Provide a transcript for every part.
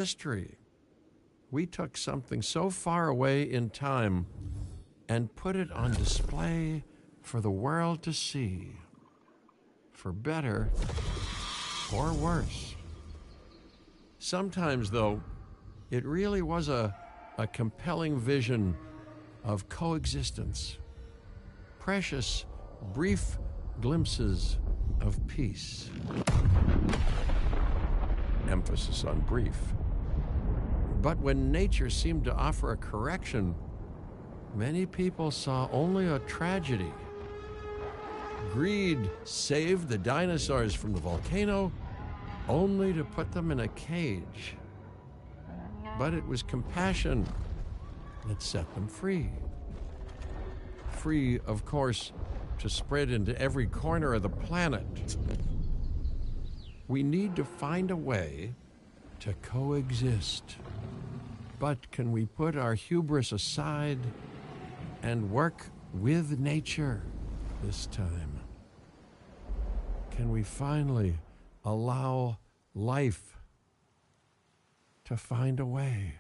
history. We took something so far away in time and put it on display for the world to see, for better or worse. Sometimes, though, it really was a compelling vision of coexistence, precious, brief glimpses of peace. Emphasis on brief. But when nature seemed to offer a correction, many people saw only a tragedy. Greed saved the dinosaurs from the volcano, only to put them in a cage. But it was compassion that set them free. Free, of course, to spread into every corner of the planet. We need to find a way to coexist. But can we put our hubris aside and work with nature this time? Can we finally allow life to find a way?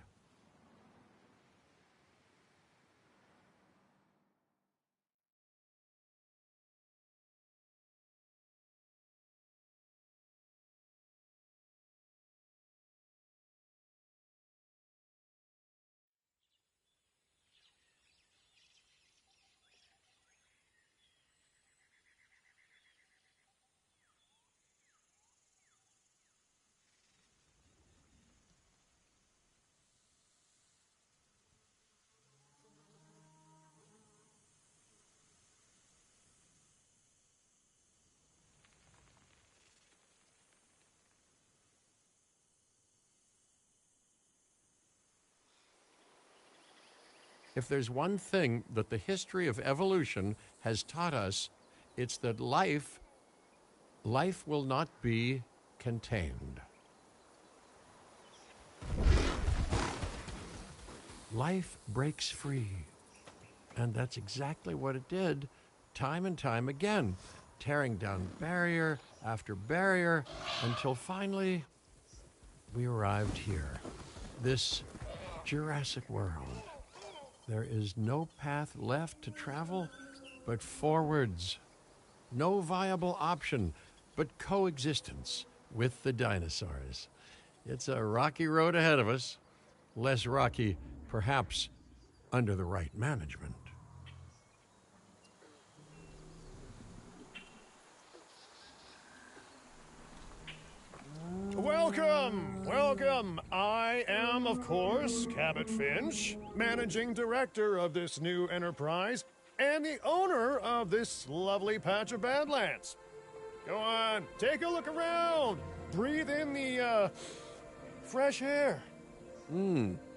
If there's one thing that the history of evolution has taught us, it's that life will not be contained. Life breaks free. And that's exactly what it did, time and time again, tearing down barrier after barrier until finally we arrived here, this Jurassic world. There is no path left to travel but forwards. No viable option but coexistence with the dinosaurs. It's a rocky road ahead of us. Less rocky, perhaps, under the right management. Welcome, welcome. I am, of course, Cabot Finch, managing director of this new enterprise and the owner of this lovely patch of Badlands. Go on, take a look around. Breathe in the, fresh air.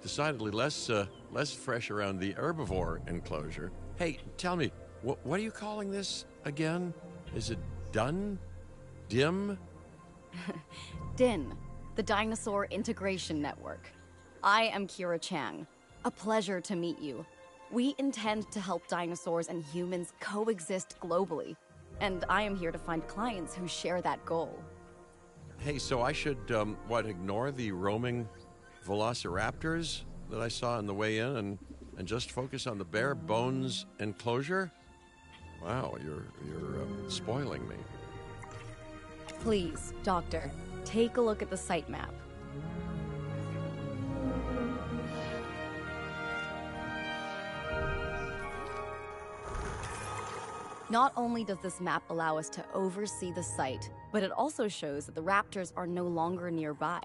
Decidedly less fresh around the herbivore enclosure. Hey, tell me, what are you calling this again? Is it done? Dim? DIN, the Dinosaur Integration Network. I am Kira Chang. A pleasure to meet you. We intend to help dinosaurs and humans coexist globally, and I am here to find clients who share that goal. Hey, so I should, ignore the roaming velociraptors that I saw on the way in and just focus on the bare bones enclosure? Wow, you're spoiling me. Please, Doctor, take a look at the site map. Not only does this map allow us to oversee the site, but it also shows that the raptors are no longer nearby.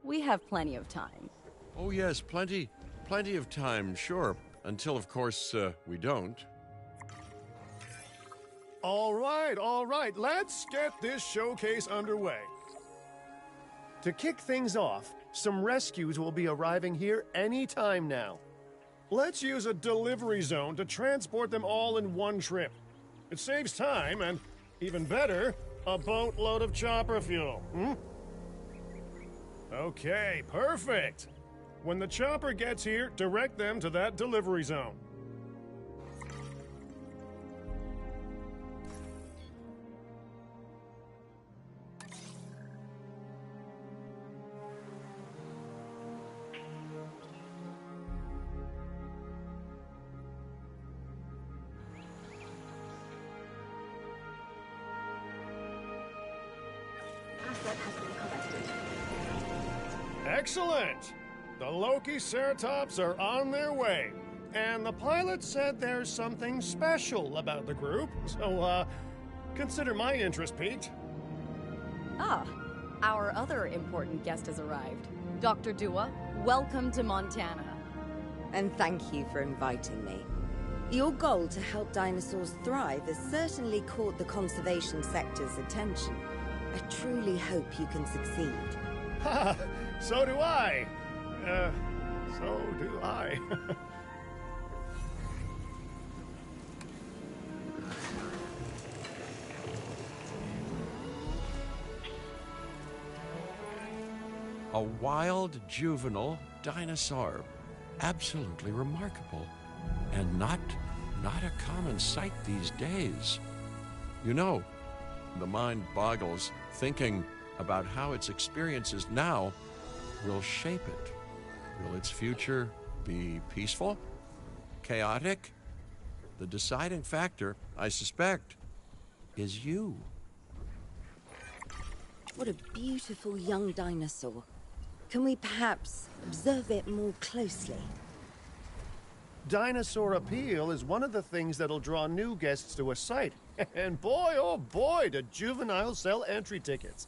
We have plenty of time. Oh yes, plenty of time, sure. Until, of course, we don't. All right, let's get this showcase underway. To kick things off, some rescues will be arriving here any time now. Let's use a delivery zone to transport them all in one trip. It saves time and, even better, a boatload of chopper fuel. Okay, perfect. When the chopper gets here, direct them to that delivery zone. asset has been collected. Excellent! The Loki-Ceratops are on their way. And the pilot said there's something special about the group, so, consider my interest piqued. Ah, our other important guest has arrived. Dr. Dua, welcome to Montana. And thank you for inviting me. Your goal to help dinosaurs thrive has certainly caught the conservation sector's attention. I truly hope you can succeed. Ha! So do I. So do I. A wild juvenile dinosaur. Absolutely remarkable. And not a common sight these days. You know, the mind boggles thinking about how its experiences now will shape it. Will its future be peaceful? Chaotic? The deciding factor, I suspect, is you. What a beautiful young dinosaur. Can we perhaps observe it more closely? Dinosaur appeal is one of the things that'll draw new guests to a site. And boy, oh boy, do juveniles sell entry tickets.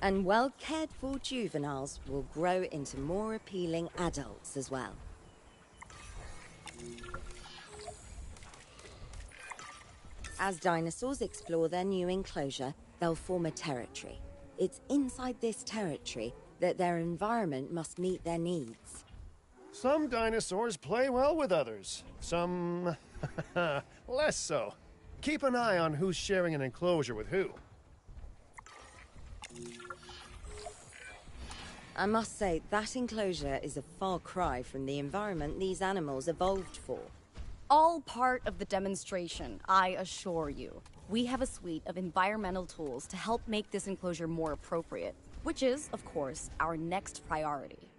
And well-cared-for juveniles will grow into more appealing adults as well. As dinosaurs explore their new enclosure, they'll form a territory. It's inside this territory that their environment must meet their needs. Some dinosaurs play well with others. Some less so. Keep an eye on who's sharing an enclosure with who. I must say, that enclosure is a far cry from the environment these animals evolved for. All part of the demonstration, I assure you. We have a suite of environmental tools to help make this enclosure more appropriate, which is, of course, our next priority.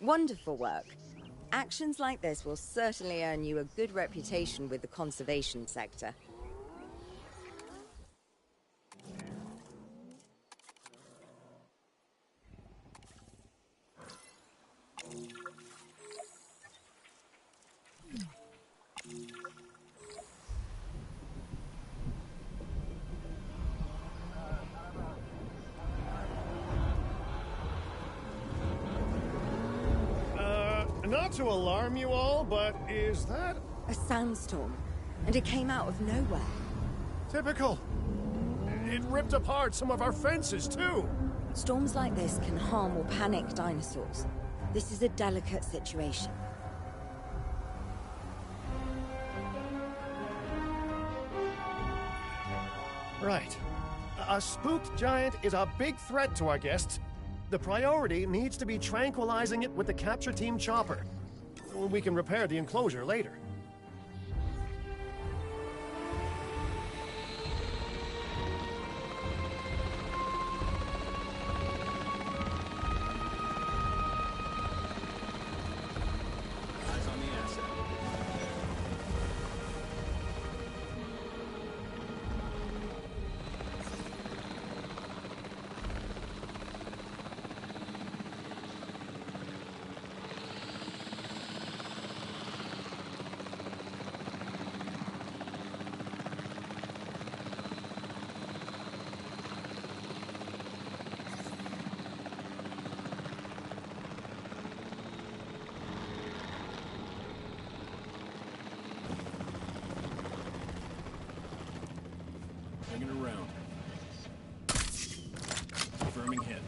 Wonderful work. Actions like this will certainly earn you a good reputation with the conservation sector. Not to alarm you all, but is that A sandstorm, and it came out of nowhere. typical? It ripped apart some of our fences, too. Storms like this can harm or panic dinosaurs. This is a delicate situation. Right. A spooked giant is a big threat to our guests. The priority needs to be tranquilizing it with the capture team chopper. We can repair the enclosure later. Eyes on the asset. Bring it around. Confirming hit.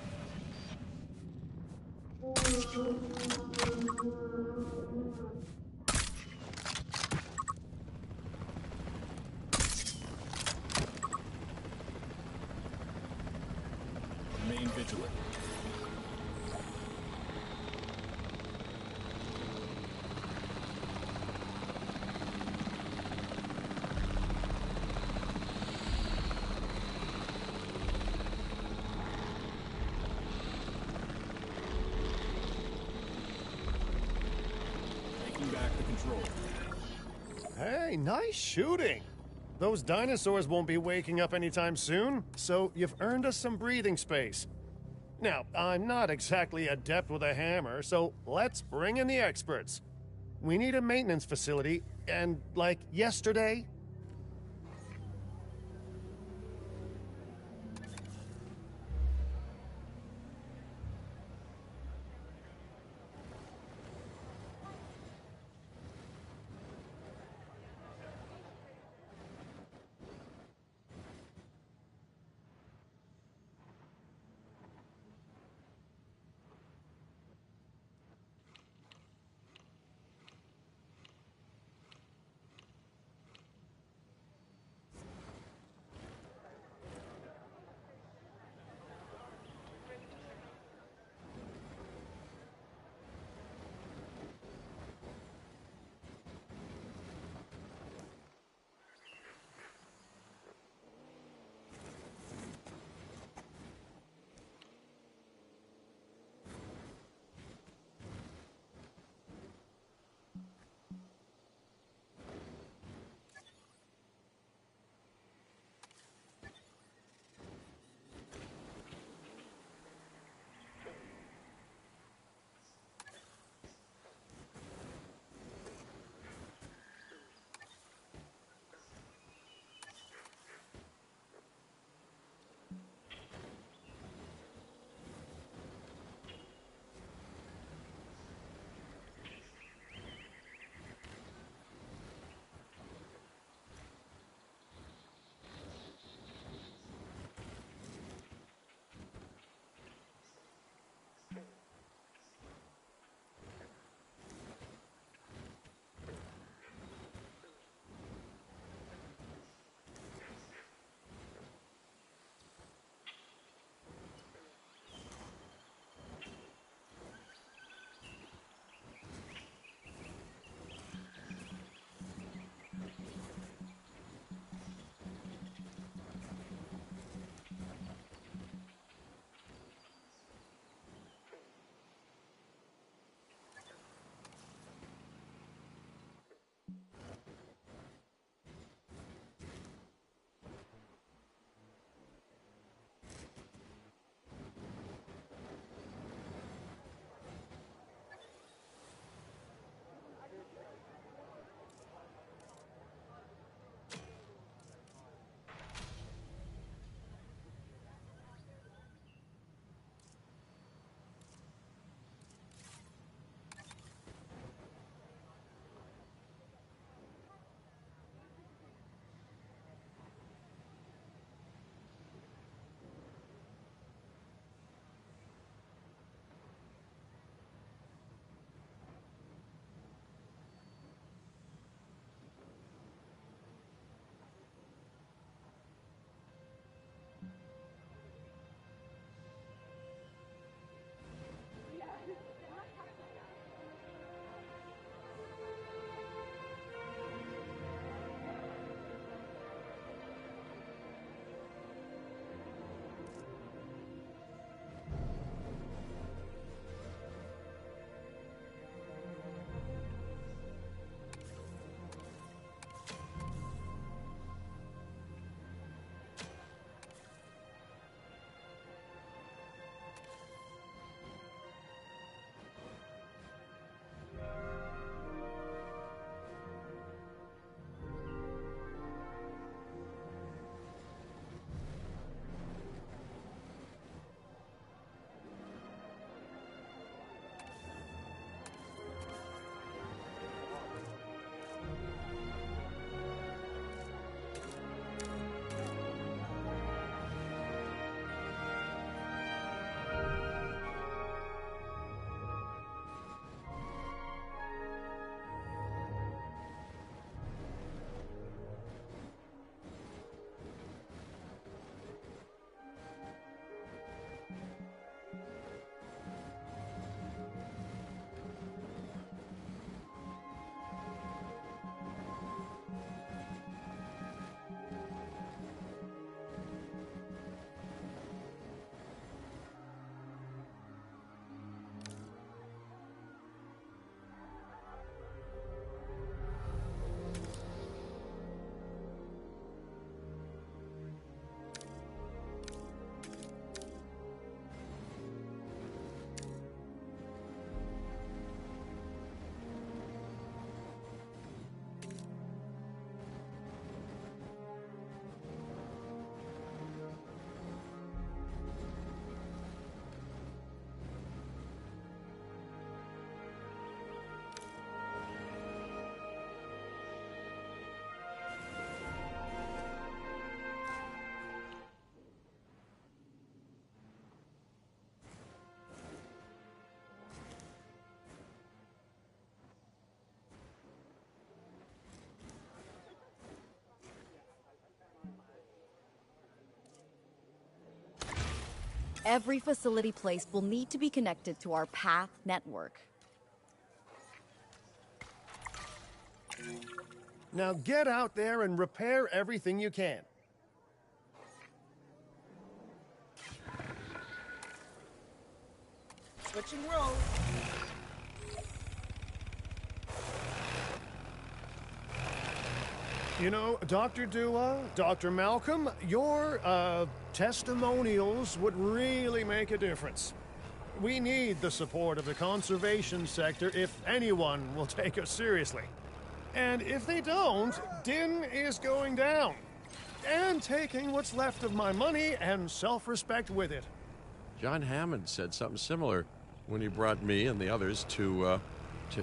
Remain vigilant. Taking back the control. Hey, nice shooting. Those dinosaurs won't be waking up anytime soon, so you've earned us some breathing space. Now, I'm not exactly adept with a hammer, so let's bring in the experts. We need a maintenance facility, and like yesterday. Every facility placed will need to be connected to our path network. Now get out there and repair everything you can. Switching roles. You know, Dr. Dua, Dr. Malcolm, your, testimonials would really make a difference. We need the support of the conservation sector if anyone will take us seriously. And if they don't, Din is going down. And taking what's left of my money and self-respect with it. John Hammond said something similar when he brought me and the others to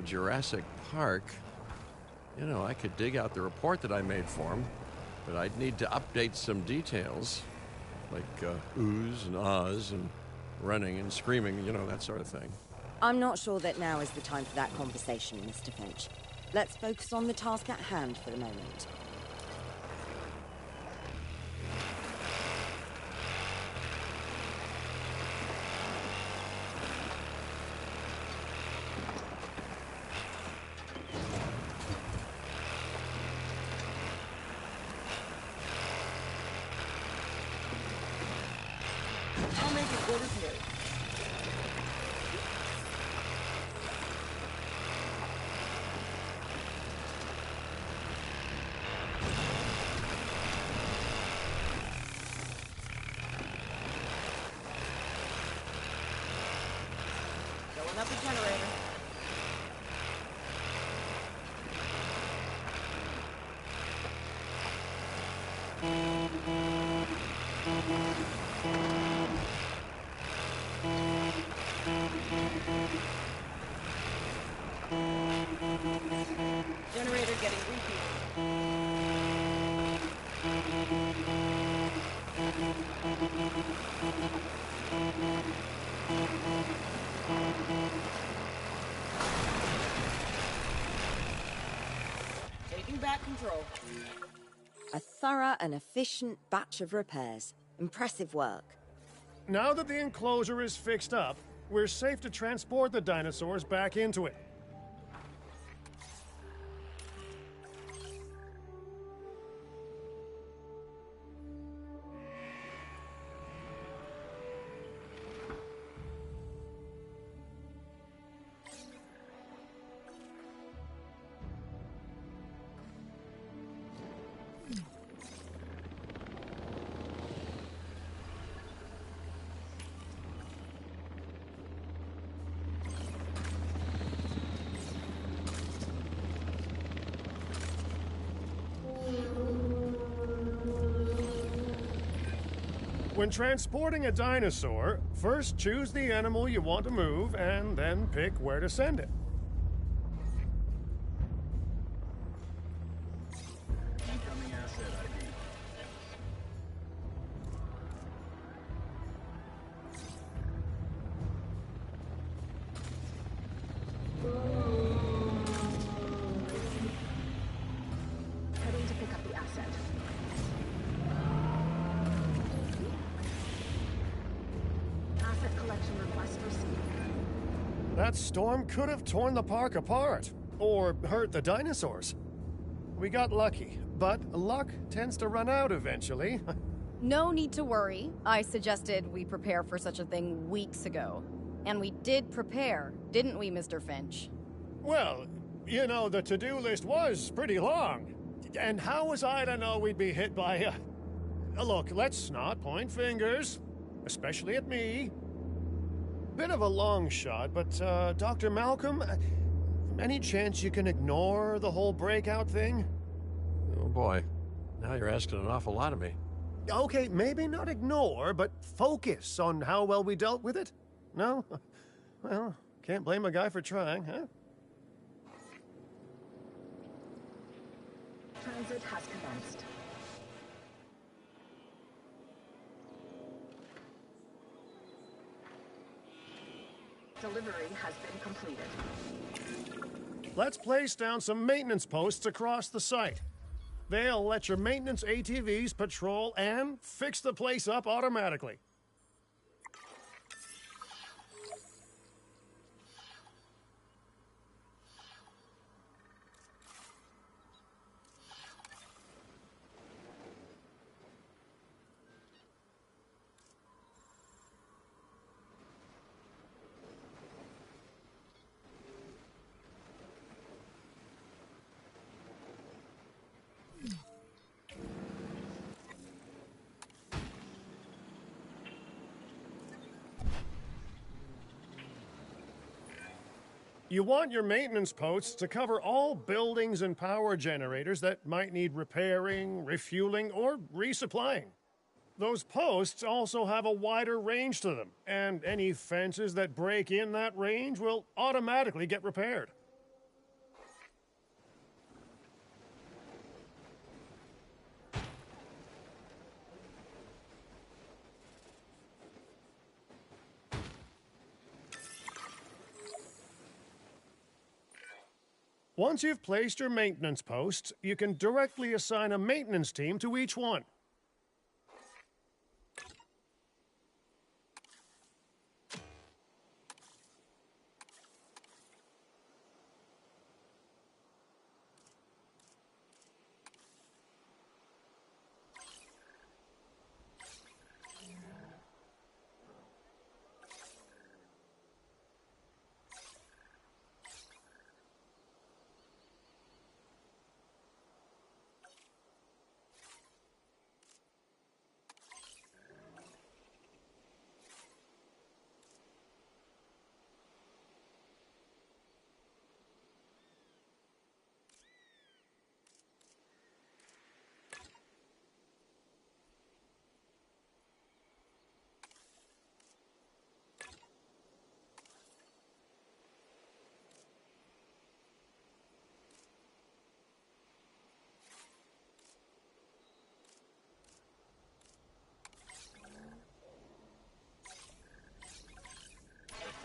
Jurassic Park. You know, I could dig out the report that I made for him, but I'd need to update some details, like oohs and ahs and running and screaming, you know, that sort of thing. I'm not sure that now is the time for that conversation, Mr. Finch. Let's focus on the task at hand for the moment. I'll make it good as new. Filling up the generator. Generator getting refueled. Taking back control. A thorough and efficient batch of repairs. Impressive work. Now that the enclosure is fixed up, we're safe to transport the dinosaurs back into it. When transporting a dinosaur, first choose the animal you want to move and then pick where to send it. Incoming asset ID. Heading to pick up the asset. Asset collection request received. That storm could have torn the park apart, or hurt the dinosaurs. We got lucky, but luck tends to run out eventually. No need to worry. I suggested we prepare for such a thing weeks ago. And we did prepare, didn't we, Mr. Finch? Well, you know, the to-do list was pretty long. And how was I to know we'd be hit by a... Look, let's not point fingers, especially at me. Bit of a long shot, but, Dr. Malcolm, any chance you can ignore the whole breakout thing? Oh boy, now you're asking an awful lot of me. Okay, maybe not ignore, but focus on how well we dealt with it? No? Well, can't blame a guy for trying, huh? Transit has commenced. Delivery has been completed. Let's place down some maintenance posts across the site. They'll let your maintenance ATVs patrol and fix the place up automatically. You want your maintenance posts to cover all buildings and power generators that might need repairing, refueling, or resupplying. Those posts also have a wider range to them, and any fences that break in that range will automatically get repaired. Once you've placed your maintenance posts, you can directly assign a maintenance team to each one.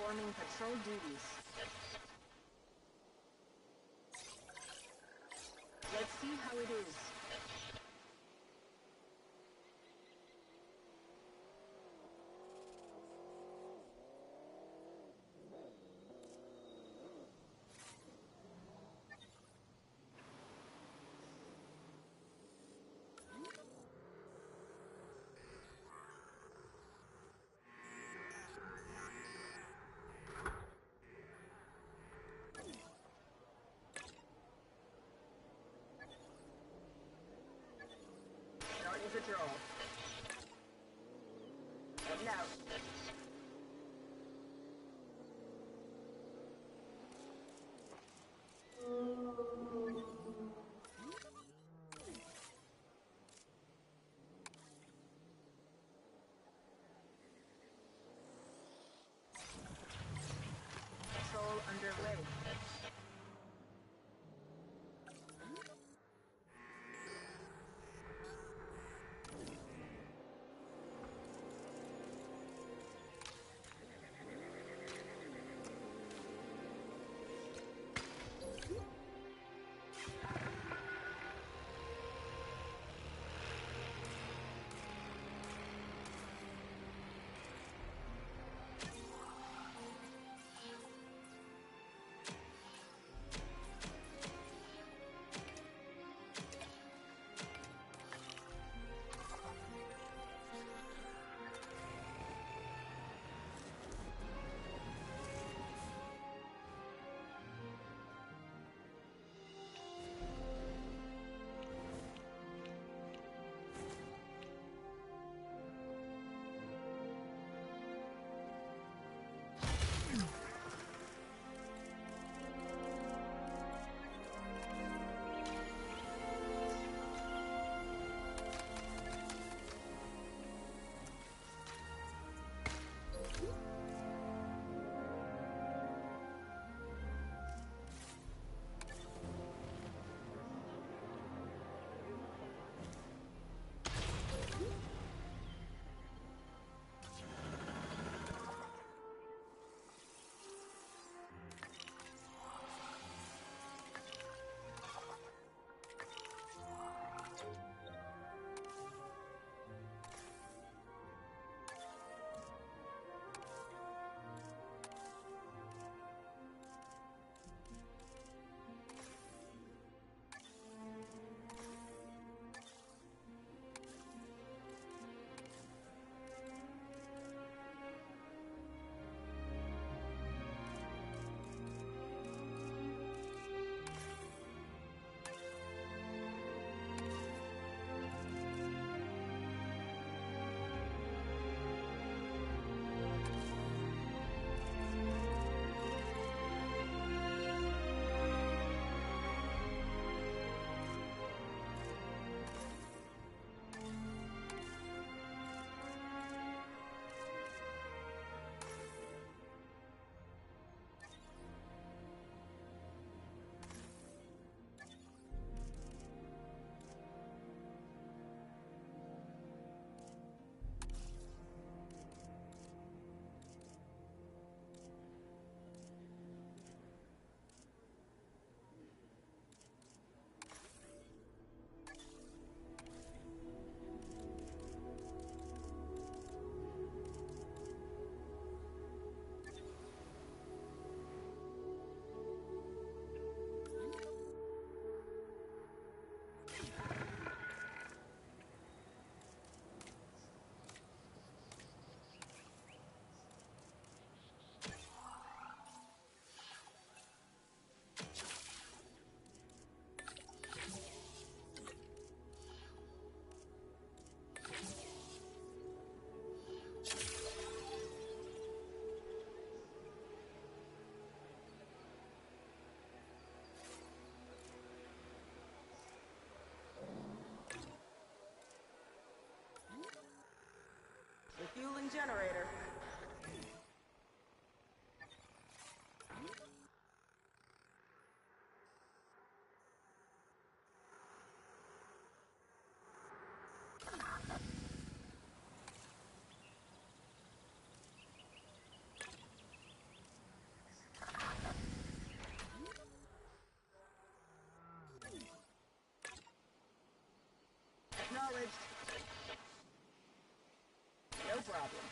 Performing patrol duties. Let's see how it is. Starting patrol. Heading out. Patrol underway. Refueling generator. Acknowledged. No problem.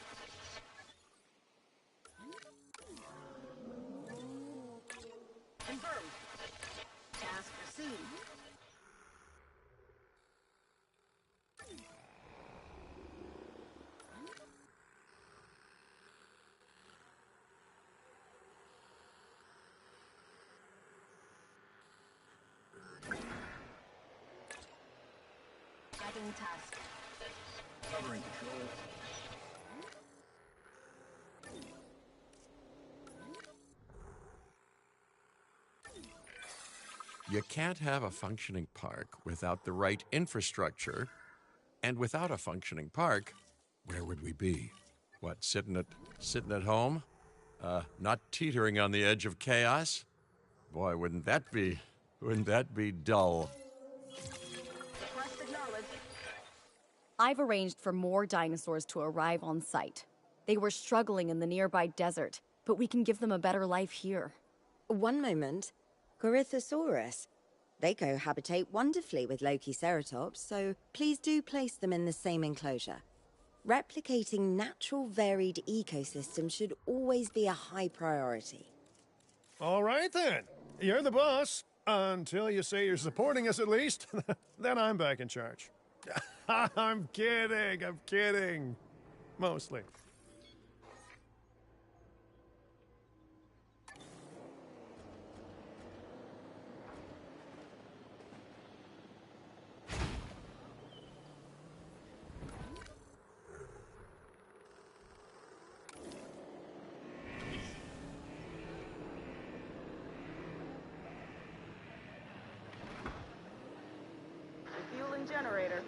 Confirmed. Task received. Adding task. Covering control. You can't have a functioning park without the right infrastructure. And without a functioning park, where would we be? What, sitting at home? Not teetering on the edge of chaos? Boy, wouldn't that be dull? Request acknowledged. I've arranged for more dinosaurs to arrive on site. They were struggling in the nearby desert, but we can give them a better life here. One moment. Corythosaurus. They cohabitate wonderfully with Lokiceratops, so please do place them in the same enclosure. Replicating natural varied ecosystems should always be a high priority. All right then. You're the boss. Until you say you're supporting us at least. Then I'm back in charge. I'm kidding. Mostly. Refueling generator.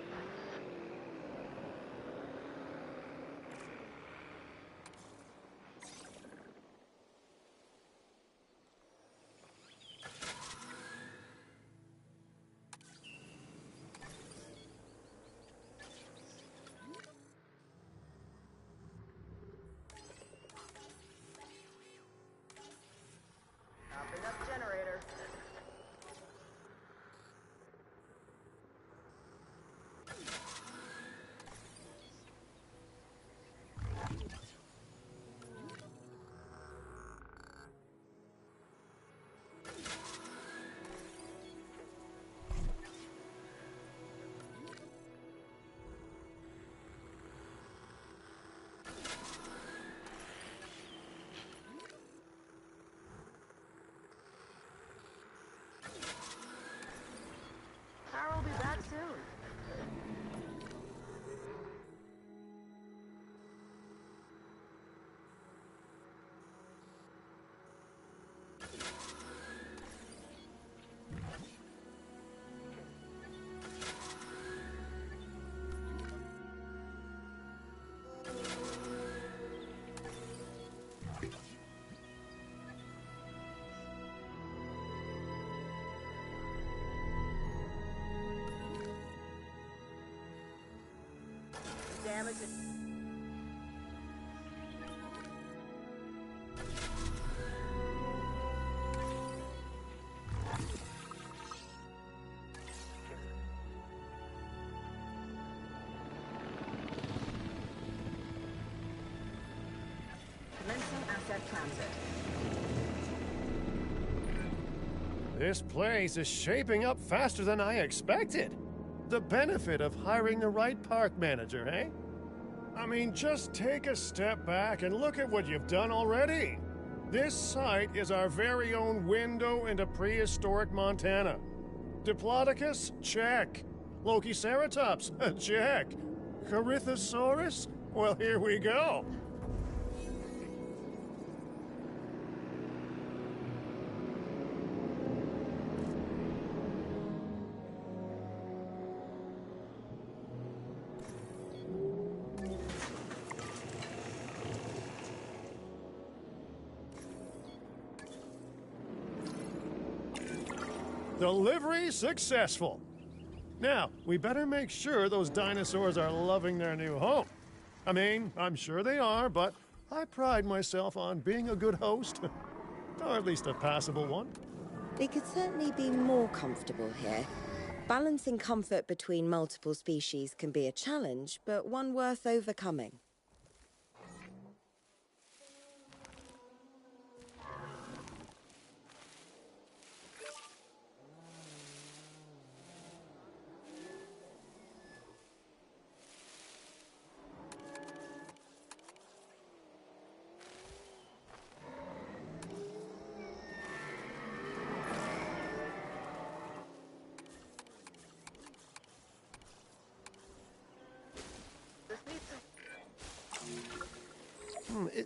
Topping up generator. Power will be back soon. Damage it. Commencing asset transit. This place is shaping up faster than I expected. The benefit of hiring the right park manager, eh? I mean, just take a step back and look at what you've done already. This site is our very own window into prehistoric Montana. Diplodocus? Check. Lokiceratops? Check. Corythosaurus? Well, here we go. Delivery successful. Now, we better make sure those dinosaurs are loving their new home. I mean, I'm sure they are, but I pride myself on being a good host. Or at least a passable one. We could certainly be more comfortable here. Balancing comfort between multiple species can be a challenge, but one worth overcoming.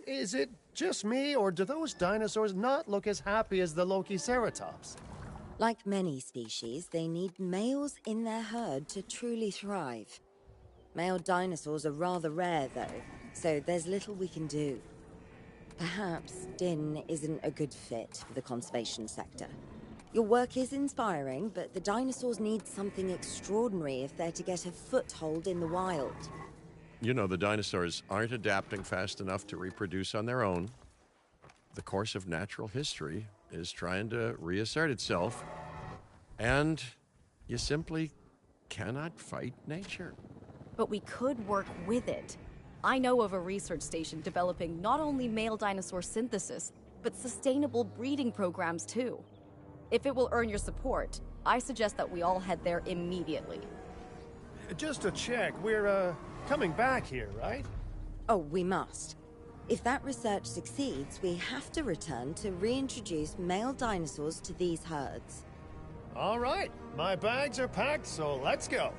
Is it just me, or do those dinosaurs not look as happy as the Lokiceratops? Like many species, they need males in their herd to truly thrive. Male dinosaurs are rather rare, though, so there's little we can do. Perhaps Din isn't a good fit for the conservation sector. Your work is inspiring, but the dinosaurs need something extraordinary if they're to get a foothold in the wild. You know, the dinosaurs aren't adapting fast enough to reproduce on their own. The course of natural history is trying to reassert itself, and you simply cannot fight nature. But we could work with it. I know of a research station developing not only male dinosaur synthesis, but sustainable breeding programs too. If it will earn your support, I suggest that we all head there immediately. Just to check, we're, coming back here, right? Oh, we must. If that research succeeds, we have to return to reintroduce male dinosaurs to these herds. All right, my bags are packed, so let's go.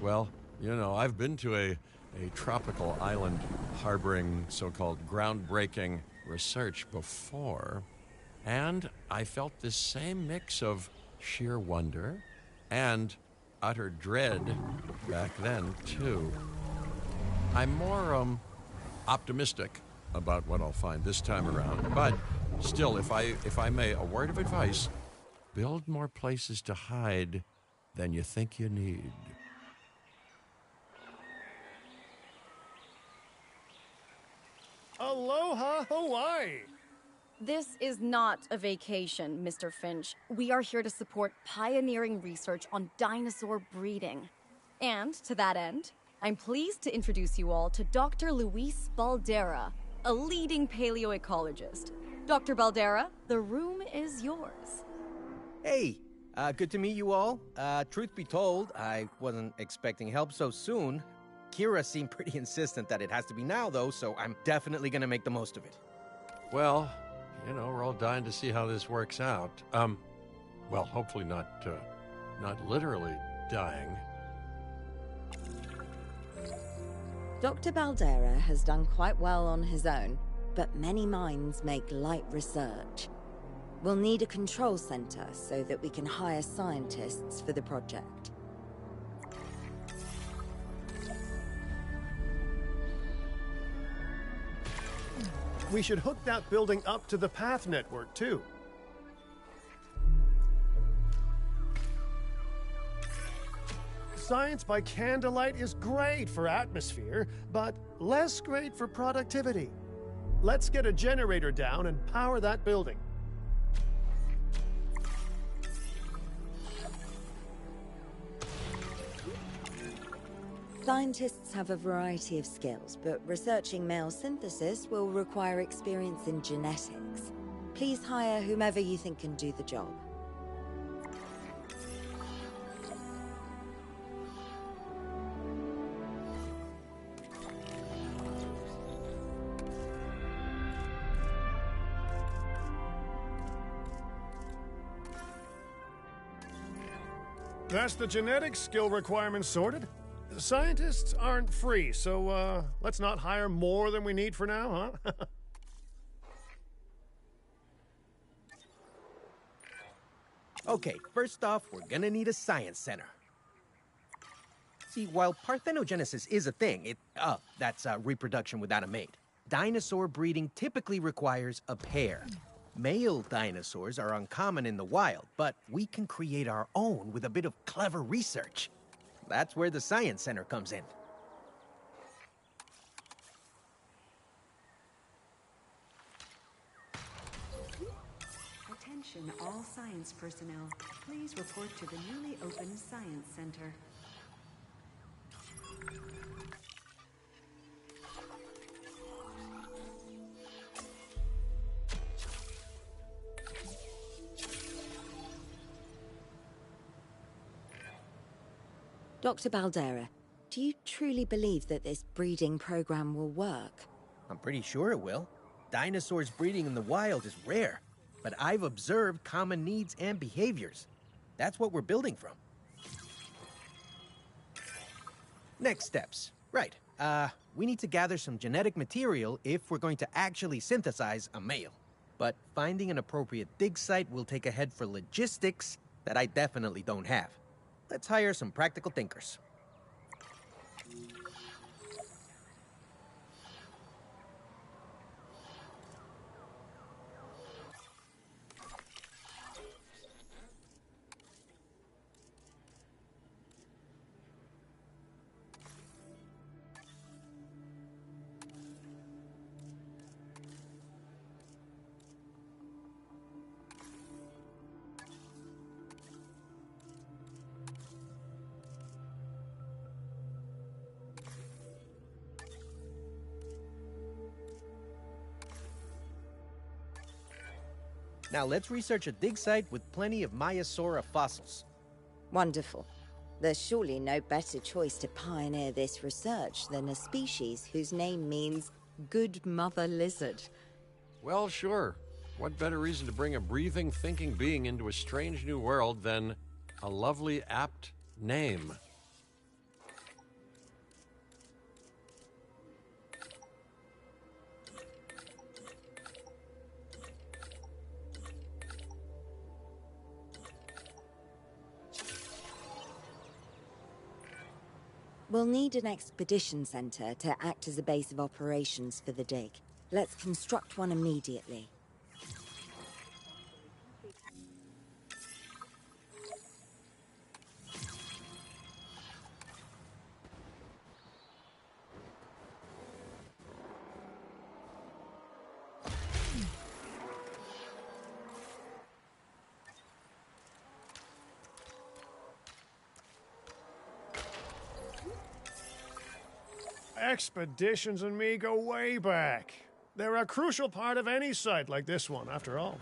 Well, you know, I've been to a tropical island harboring so-called groundbreaking research before, and I felt this same mix of sheer wonder and utter dread back then, too. I'm more, optimistic about what I'll find this time around, but still, if I may, a word of advice, build more places to hide than you think you need. Aloha, Hawaii! This is not a vacation, Mr. Finch. We are here to support pioneering research on dinosaur breeding. And to that end, I'm pleased to introduce you all to Dr. Luis Baldera, a leading paleoecologist. Dr. Baldera, the room is yours. Hey, good to meet you all. Truth be told, I wasn't expecting help so soon. Kira seemed pretty insistent that it has to be now, though, so I'm definitely gonna make the most of it. Well, you know, we're all dying to see how this works out. Well, hopefully not literally dying. Dr. Baldera has done quite well on his own, but many minds make light research. We'll need a control center so that we can hire scientists for the project. We should hook that building up to the path network, too. Science by candlelight is great for atmosphere, but less great for productivity. Let's get a generator down and power that building. Scientists have a variety of skills, but researching male synthesis will require experience in genetics. Please hire whomever you think can do the job. That's the genetic skill requirements sorted. Scientists aren't free, so let's not hire more than we need for now, huh? Okay, first off, we're gonna need a science center. See, while parthenogenesis is a thing, that's reproduction without a mate. Dinosaur breeding typically requires a pair. Male dinosaurs are uncommon in the wild, but we can create our own with a bit of clever research. That's where the Science Center comes in. Attention all science personnel. Please report to the newly opened Science Center. Dr. Baldera, do you truly believe that this breeding program will work? I'm pretty sure it will. Dinosaurs breeding in the wild is rare, but I've observed common needs and behaviors. That's what we're building from. Next steps. Right. We need to gather some genetic material if we're going to actually synthesize a male. But finding an appropriate dig site will take a head for logistics that I definitely don't have. Let's hire some practical thinkers. Now let's research a dig site with plenty of Maiasaura fossils. Wonderful. There's surely no better choice to pioneer this research than a species whose name means good mother lizard. Well, sure. What better reason to bring a breathing, thinking being into a strange new world than a lovely, apt name? We'll need an expedition center to act as a base of operations for the dig. Let's construct one immediately. Expeditions and me go way back. They're a crucial part of any site like this one, after all.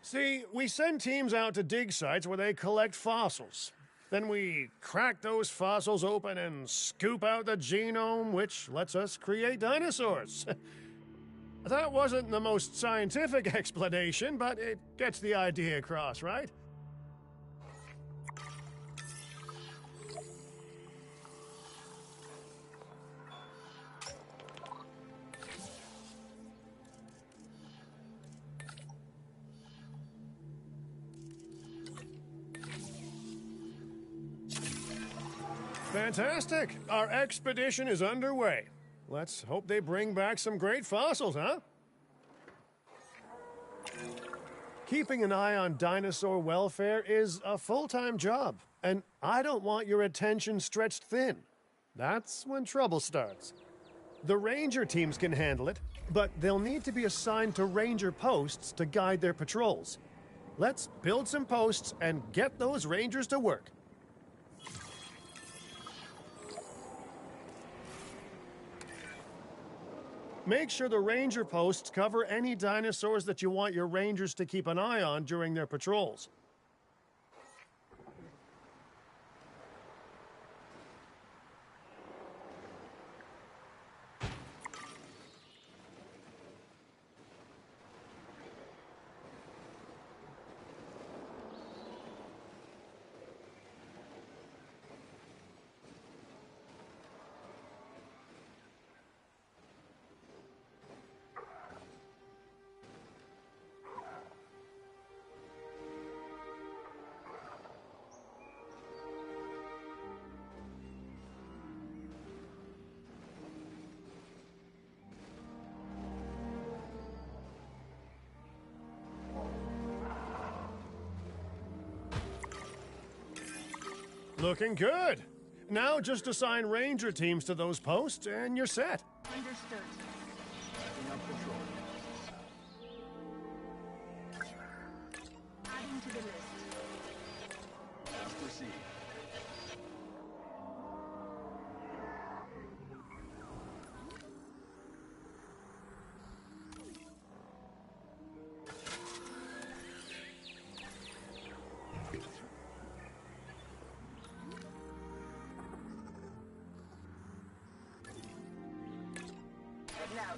See, we send teams out to dig sites where they collect fossils. Then we crack those fossils open and scoop out the genome, which lets us create dinosaurs. That wasn't the most scientific explanation, but it gets the idea across, right? Fantastic! Our expedition is underway. Let's hope they bring back some great fossils, huh? Keeping an eye on dinosaur welfare is a full-time job. And I don't want your attention stretched thin. That's when trouble starts. The ranger teams can handle it, but they'll need to be assigned to ranger posts to guide their patrols. Let's build some posts and get those rangers to work. Make sure the ranger posts cover any dinosaurs that you want your rangers to keep an eye on during their patrols. Looking good. Now just assign ranger teams to those posts and you're set. Understood. Backing up patrol. Adding to the list. Let's proceed. Heading out.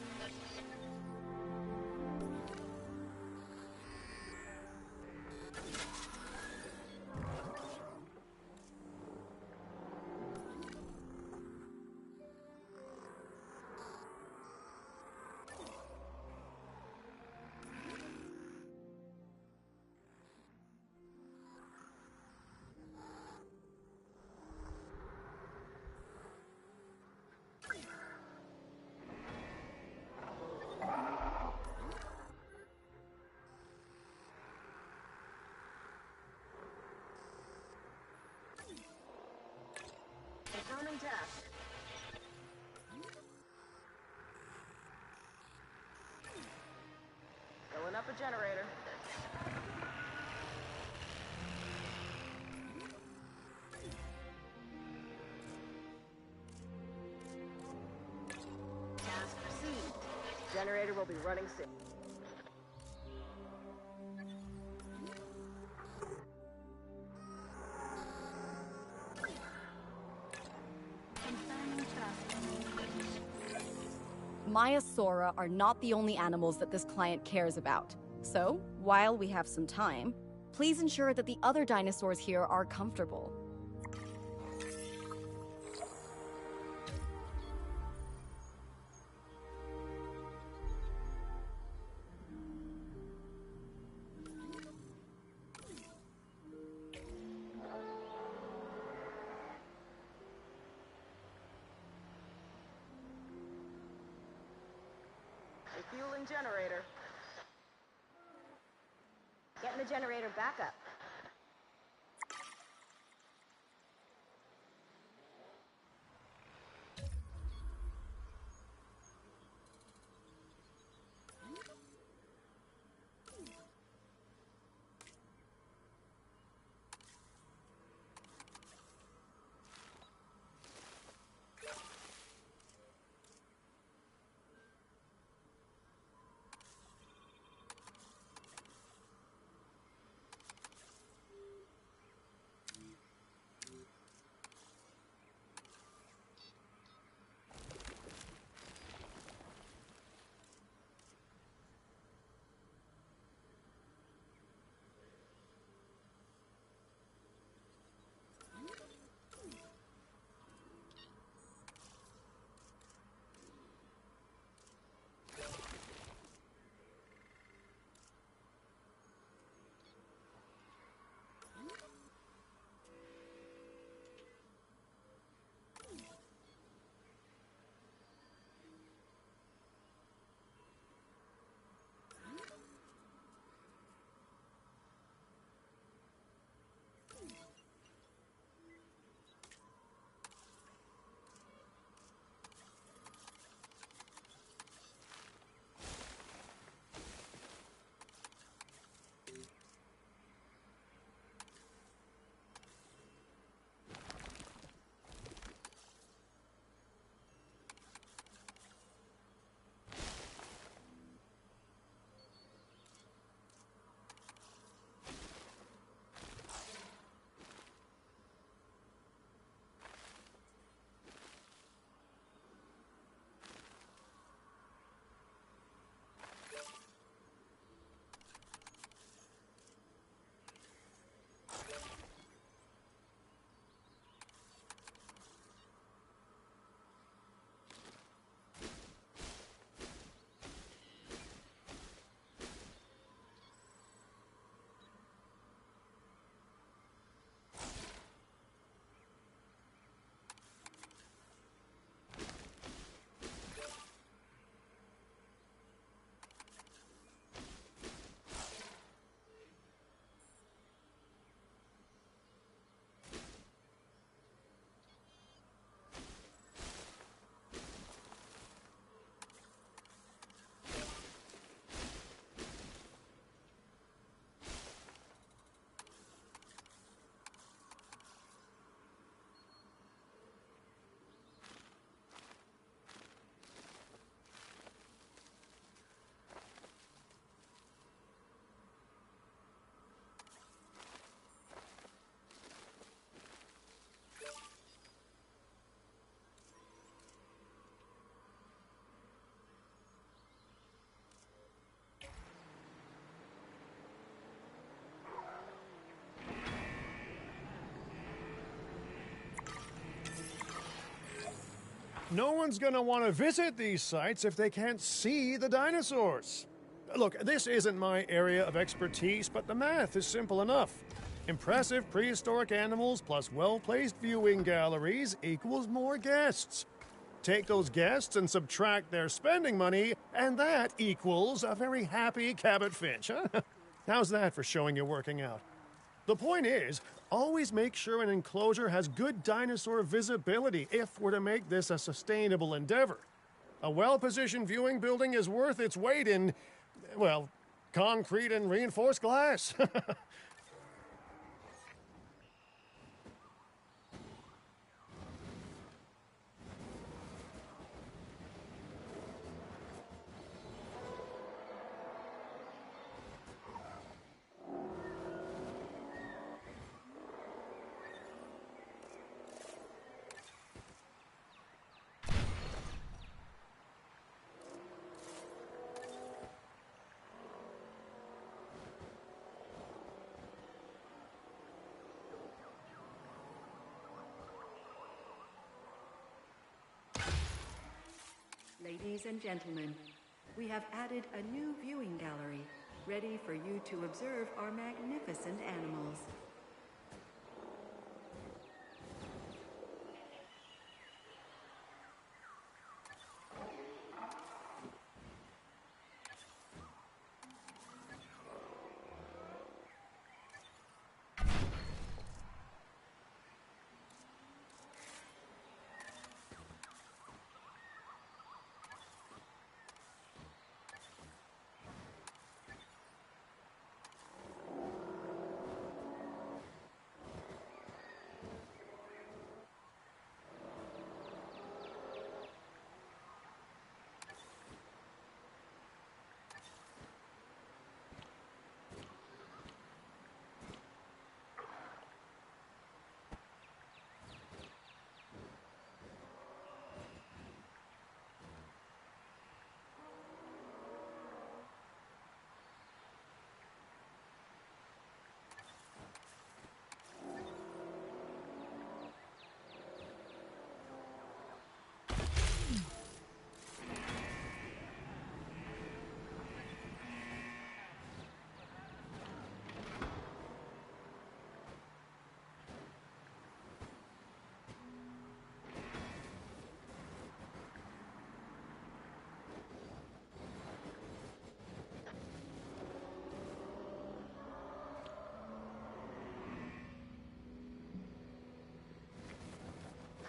Confirming task. Filling up a generator. Task received. Generator will be running soon. Confirming traffic. Maiasaura are not the only animals that this client cares about. So, while we have some time, please ensure that the other dinosaurs here are comfortable. Refueling generator. Getting the generator back up. No one's gonna want to visit these sites if they can't see the dinosaurs. Look, this isn't my area of expertise, but the math is simple enough. Impressive prehistoric animals plus well-placed viewing galleries equals more guests. Take those guests and subtract their spending money, and that equals a very happy Cabot Finch, huh? How's that for showing you're working out? The point is, always make sure an enclosure has good dinosaur visibility if we're to make this a sustainable endeavor. A well-positioned viewing building is worth its weight in, well, concrete and reinforced glass. Ladies and gentlemen, we have added a new viewing gallery, ready for you to observe our magnificent animals.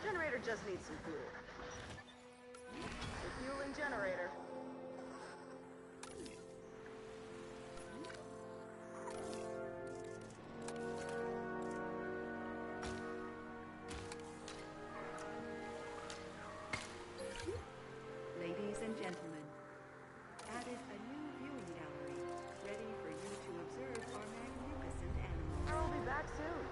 Generator just needs some fuel. Refueling generator. Ladies and gentlemen, added a new viewing gallery, ready for you to observe our magnificent animals. I'll be back soon.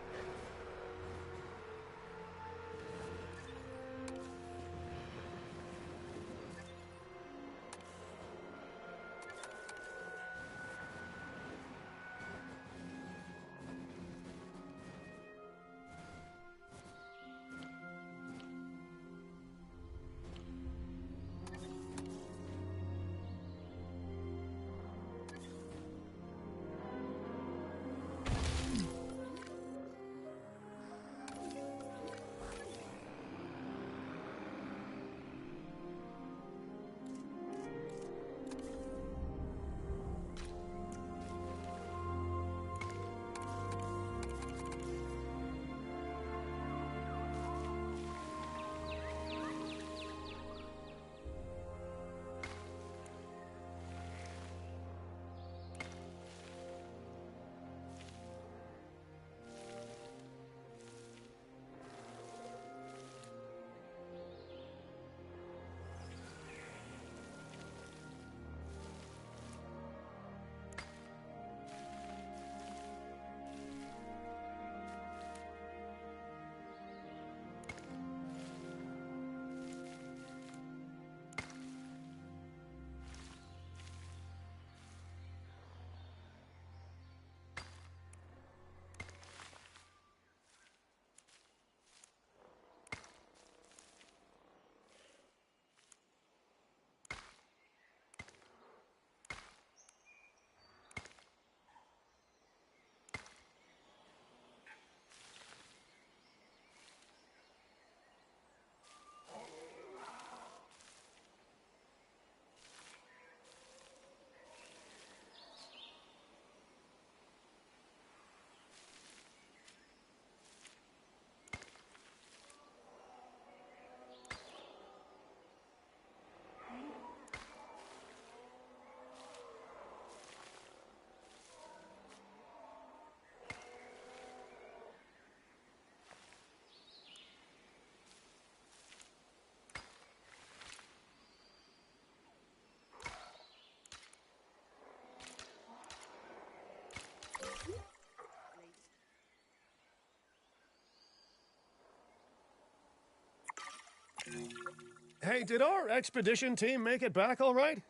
Hey, did our expedition team make it back all right?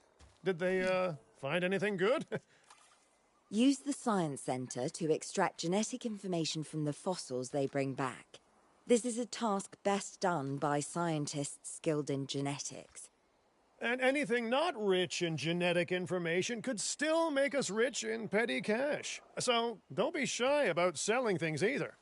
Did they, find anything good? Use the Science Center to extract genetic information from the fossils they bring back. This is a task best done by scientists skilled in genetics. And anything not rich in genetic information could still make us rich in petty cash. So don't be shy about selling things either.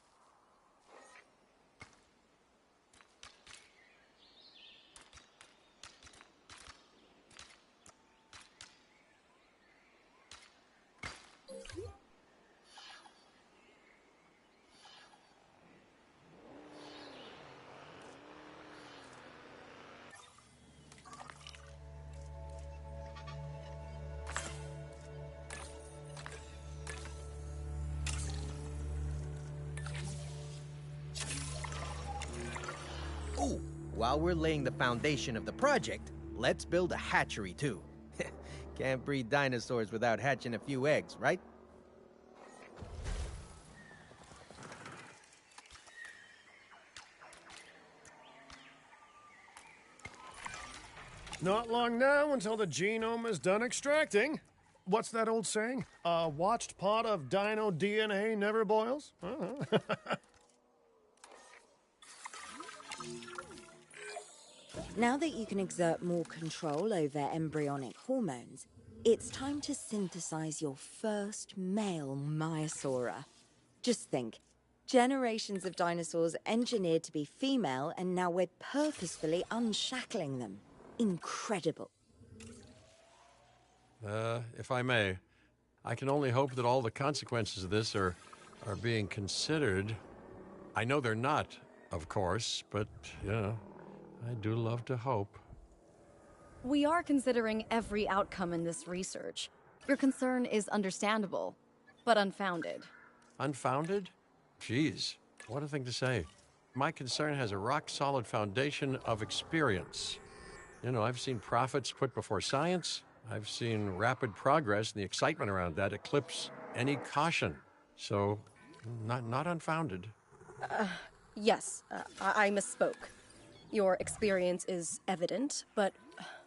Ooh, while we're laying the foundation of the project, let's build a hatchery too. Can't breed dinosaurs without hatching a few eggs, right? Not long now until the genome is done extracting. What's that old saying? A watched pot of dino DNA never boils? Now that you can exert more control over embryonic hormones, it's time to synthesize your first male Maiasaura. Just think, generations of dinosaurs engineered to be female, and now we're purposefully unshackling them. Incredible. If I may, I can only hope that all the consequences of this are being considered. I know they're not, of course, but, you know, I do love to hope. We are considering every outcome in this research. Your concern is understandable, but unfounded. Unfounded? Geez, what a thing to say. My concern has a rock-solid foundation of experience. You know, I've seen profits put before science. I've seen rapid progress, and the excitement around that eclipse any caution. So, not unfounded. Yes, I misspoke. Your experience is evident, but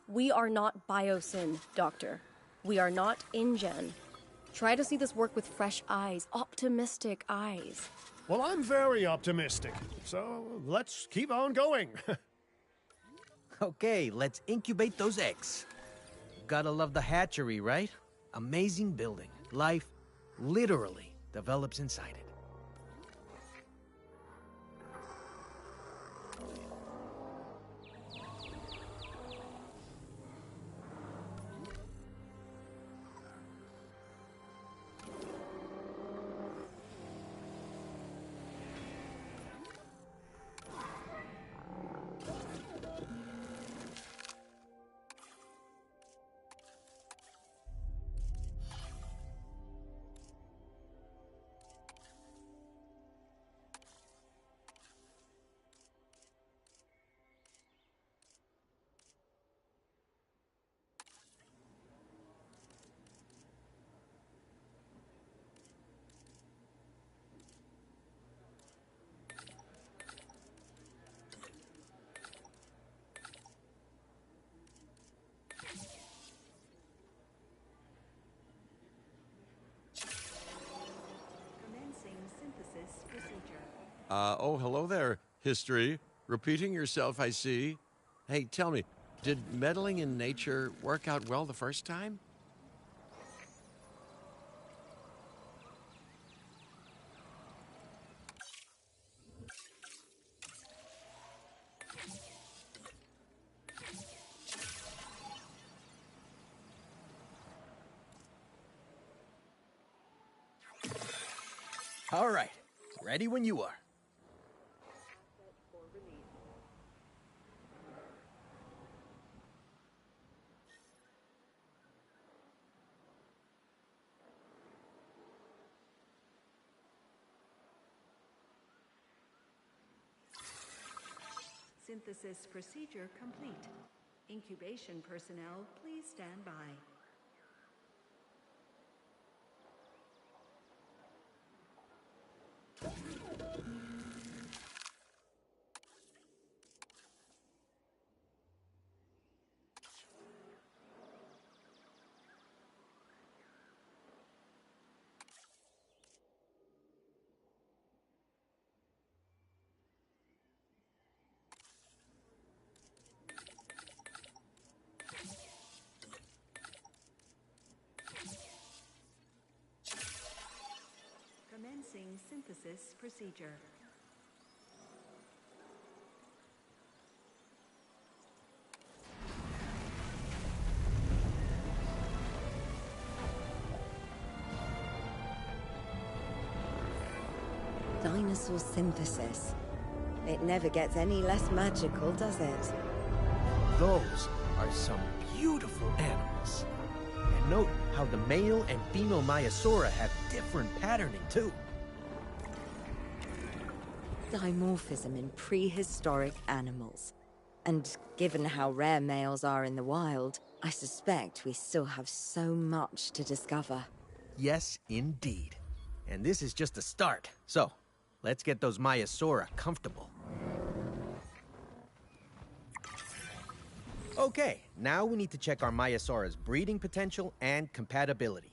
we are not Biosyn, Doctor. We are not InGen. Try to see this work with fresh eyes, optimistic eyes. Well, I'm very optimistic, so let's keep on going. Okay, let's incubate those eggs. Gotta love the hatchery, right? Amazing building. Life literally develops inside it. Commencing synthesis procedure. Oh, hello there, history. Repeating yourself, I see. Hey, tell me, did meddling in nature work out well the first time? All right, ready when you are. Synthesis procedure complete. Incubation personnel, please stand by. Commencing synthesis procedure. Dinosaur synthesis. It never gets any less magical, does it? Those are some beautiful animals. And note how the male and female Maiasaura have different patterning, too. Dimorphism in prehistoric animals. And given how rare males are in the wild, I suspect we still have so much to discover. Yes, indeed. And this is just the start. So, let's get those Maiasaura comfortable. Okay, now we need to check our Maiasaura's breeding potential and compatibility.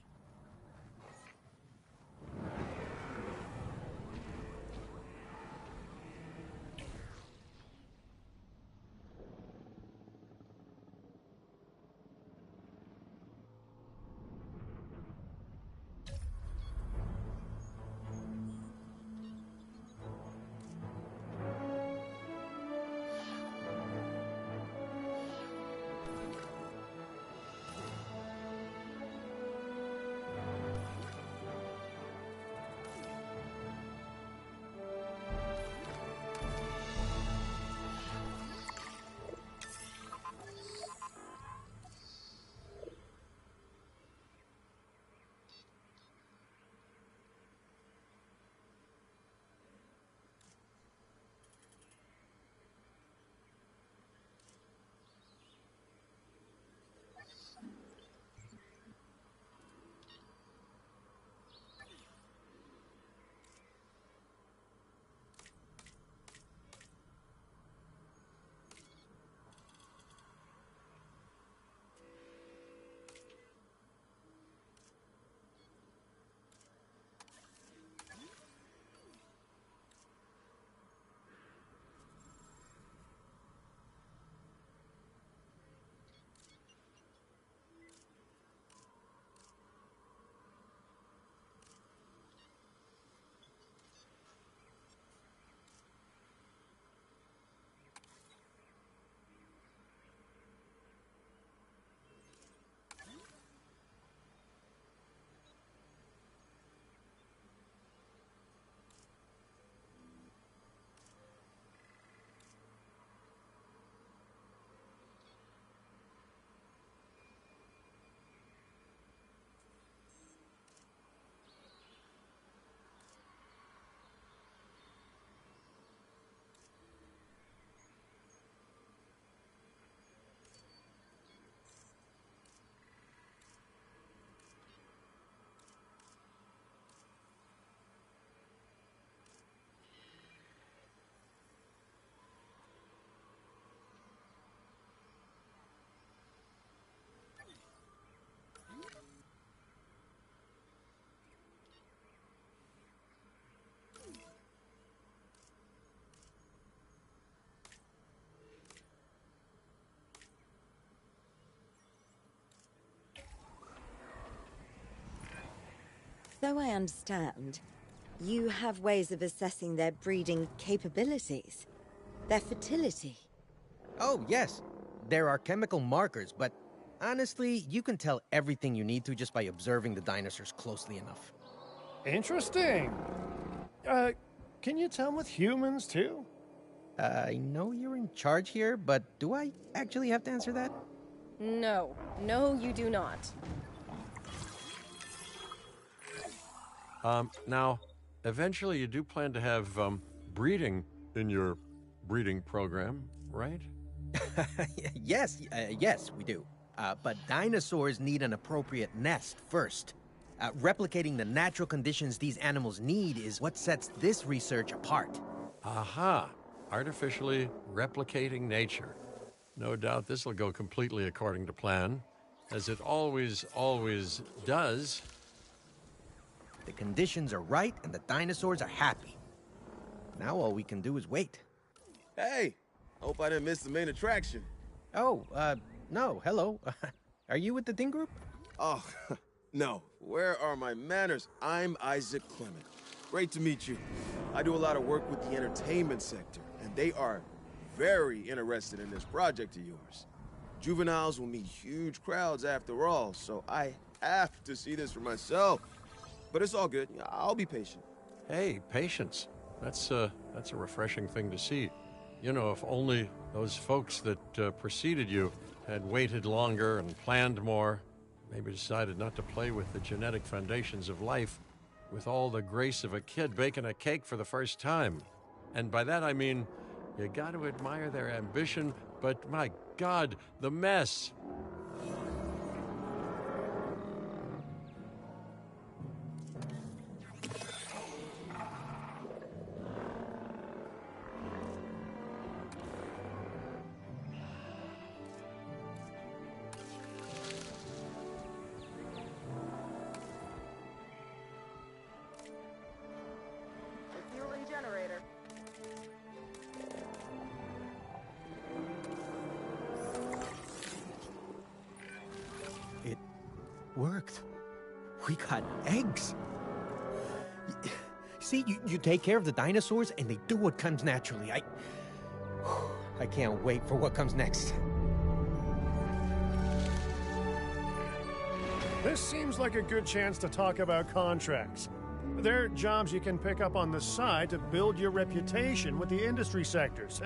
So I understand, you have ways of assessing their breeding capabilities, their fertility. Oh, yes. There are chemical markers, but honestly, you can tell everything you need to just by observing the dinosaurs closely enough. Interesting. Can you tell with humans, too? I know you're in charge here, but do I actually have to answer that? No. No, you do not. Now, eventually you do plan to have breeding in your breeding program, right? Yes, we do. But dinosaurs need an appropriate nest first. Replicating the natural conditions these animals need is what sets this research apart. Aha! Artificially replicating nature. No doubt this will go completely according to plan, as it always does. The conditions are right and the dinosaurs are happy. Now all we can do is wait. Hey, hope I didn't miss the main attraction. Oh, no, hello. Are you with the Ding Group? Oh, no. Where are my manners? I'm Isaac Clement, Great to meet you. I do a lot of work with the entertainment sector, and they are very interested in this project of yours. Juveniles will meet huge crowds after all, so I have to see this for myself. But it's all good. I'll be patient. Hey, patience. That's a refreshing thing to see. You know, if only those folks that preceded you had waited longer and planned more, maybe decided not to play with the genetic foundations of life with all the grace of a kid baking a cake for the first time. And by that I mean, you got to admire their ambition, but my God, the mess. Refueling generator. It worked. We got eggs. See, you take care of the dinosaurs and they do what comes naturally. I can't wait for what comes next. This seems like a good chance to talk about contracts. They're jobs you can pick up on the side to build your reputation with the industry sectors.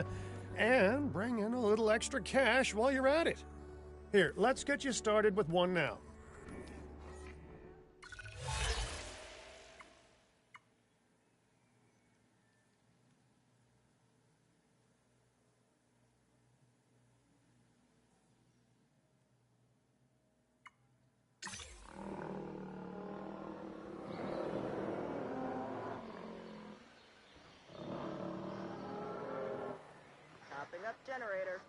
And bring in a little extra cash while you're at it. Here, let's get you started with one now. Topping up generator.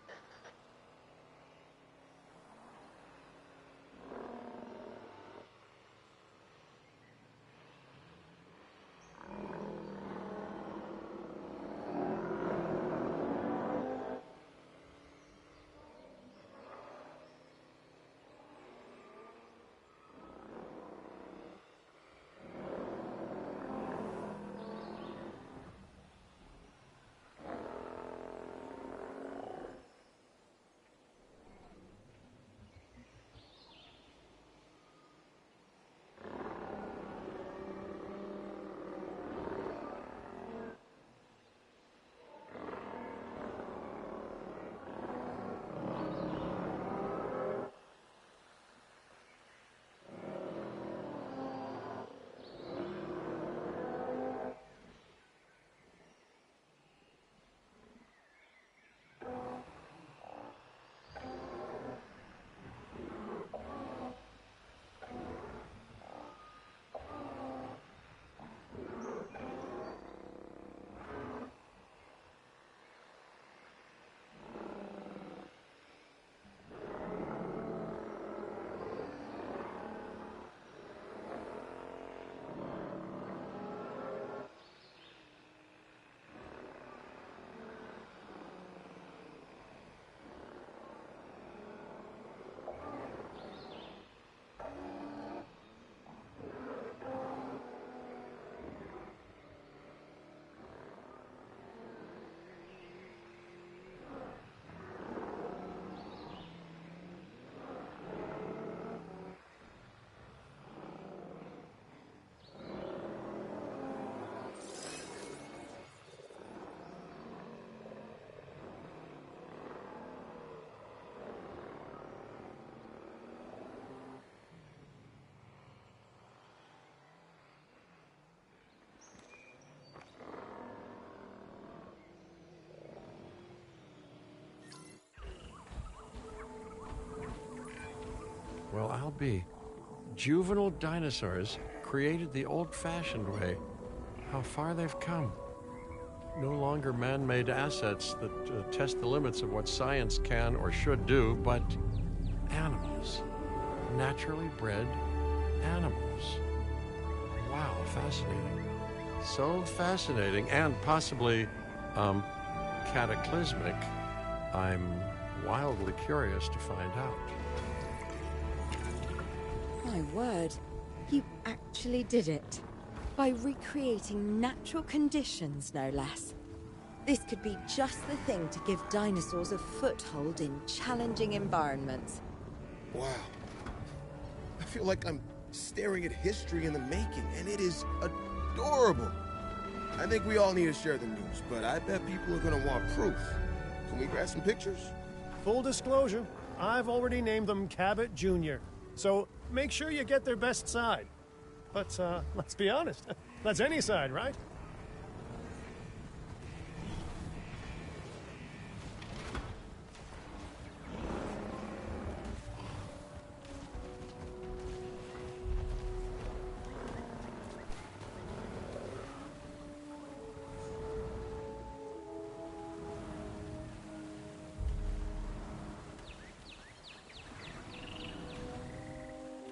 Well, I'll be. Juvenile dinosaurs created the old-fashioned way. How far they've come. No longer man-made assets that test the limits of what science can or should do, but animals. Naturally bred animals. Wow, fascinating. So fascinating and possibly, cataclysmic. I'm wildly curious to find out. My word, you actually did it. by recreating natural conditions, no less. This could be just the thing to give dinosaurs a foothold in challenging environments. Wow. I feel like I'm staring at history in the making, and it is adorable. I think we all need to share the news, but I bet people are gonna want proof. Can we grab some pictures? Full disclosure, I've already named them Cabot Jr., so make sure you get their best side. But let's be honest, that's any side, right?